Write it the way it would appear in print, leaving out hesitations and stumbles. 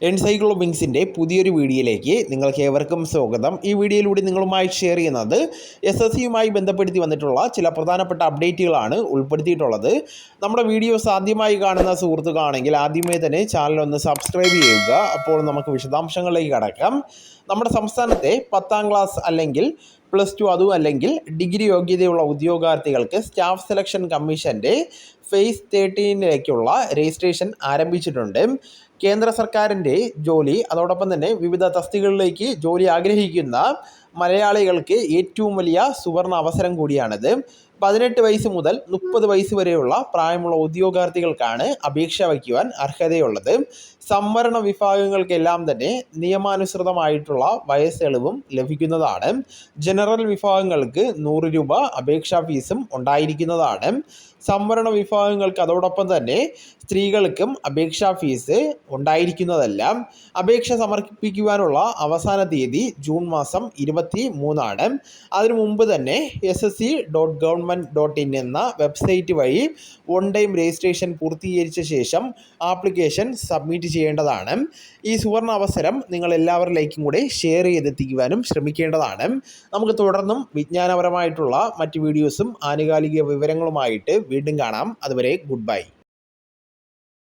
എൻസൈക്ലോബിങ്സിൻ്റെ പുതിയൊരു വീഡിയോയിലേക്ക് നിങ്ങൾക്ക് ഏവർക്കും സ്വാഗതം. ഈ വീഡിയോയിലൂടെ നിങ്ങളുമായി ഷെയർ ചെയ്യുന്നത് SSCയുമായി ബന്ധപ്പെടുത്തി വന്നിട്ടുള്ള ചില പ്രധാനപ്പെട്ട അപ്ഡേറ്റുകളാണ് ഉൾപ്പെടുത്തിയിട്ടുള്ളത്. നമ്മുടെ വീഡിയോസ് ആദ്യമായി കാണുന്ന സുഹൃത്തുക്കളാണെങ്കിൽ ആദ്യമേ തന്നെ ചാനൽ ഒന്ന് സബ്സ്ക്രൈബ് ചെയ്യുക. അപ്പോൾ നമുക്ക് വിശദാംശങ്ങളിലേക്ക് കടക്കാം. നമ്മുടെ സംസ്ഥാനത്തെ 10ാം ക്ലാസ് അല്ലെങ്കിൽ +2 അതും അല്ലെങ്കിൽ ഡിഗ്രി യോഗ്യതയുള്ള ഉദ്യോഗാർത്ഥികൾക്ക് സ്റ്റാഫ് സെലക്ഷൻ കമ്മീഷൻ്റെ ഫേസ് 13ലേക്കുള്ള രജിസ്ട്രേഷൻ ആരംഭിച്ചിട്ടുണ്ട്. കേന്ദ്ര സർക്കാരിൻ്റെ ജോലി അതോടൊപ്പം തന്നെ വിവിധ തസ്തികകളിലേക്ക് ജോലി ആഗ്രഹിക്കുന്ന മലയാളികൾക്ക് ഏറ്റവും വലിയ സുവർണ അവസരം കൂടിയാണിത്. 18 വയസ്സ് മുതൽ 30 വയസ്സ് വരെയുള്ള പ്രായമുള്ള ഉദ്യോഗാർത്ഥികൾക്കാണ് അപേക്ഷ വയ്ക്കുവാൻ അർഹതയുള്ളത്. സംവരണ വിഭാഗങ്ങൾക്കെല്ലാം തന്നെ നിയമാനുസൃതമായിട്ടുള്ള വയസ്സെളവും ലഭിക്കുന്നതാണ്. ജനറൽ വിഭാഗങ്ങൾക്ക് 100 രൂപ അപേക്ഷാ ഫീസും ഉണ്ടായിരിക്കുന്നതാണ്. സംവരണ വിഭാഗങ്ങൾക്ക് അതോടൊപ്പം തന്നെ സ്ത്രീകൾക്കും അപേക്ഷാ ഫീസ് ഉണ്ടായിരിക്കുന്നതല്ല. അപേക്ഷ സമർപ്പിക്കുവാനുള്ള അവസാന തീയതി ജൂൺ മാസം 23 അതിനു മുമ്പ് തന്നെ ssc.government.in എന്ന വെബ്സൈറ്റ് വഴി വൺ ടൈം രജിസ്ട്രേഷൻ പൂർത്തീകരിച്ച ശേഷം ആപ്ലിക്കേഷൻ സബ്മിറ്റ് ചെയ്യേണ്ടതാണ്. ഈ സുവർണ അവസരം നിങ്ങൾ എല്ലാവരിലേക്കും കൂടെ ഷെയർ ചെയ്തെത്തിക്കുവാനും ശ്രമിക്കേണ്ടതാണ്. നമുക്ക് തുടർന്നും വിജ്ഞാനപരമായിട്ടുള്ള മറ്റ് വീഡിയോസും ആനുകാലിക വിവരങ്ങളുമായിട്ട് വീണ്ടും കാണാം. അതുവരെ ഗുഡ് ബൈ.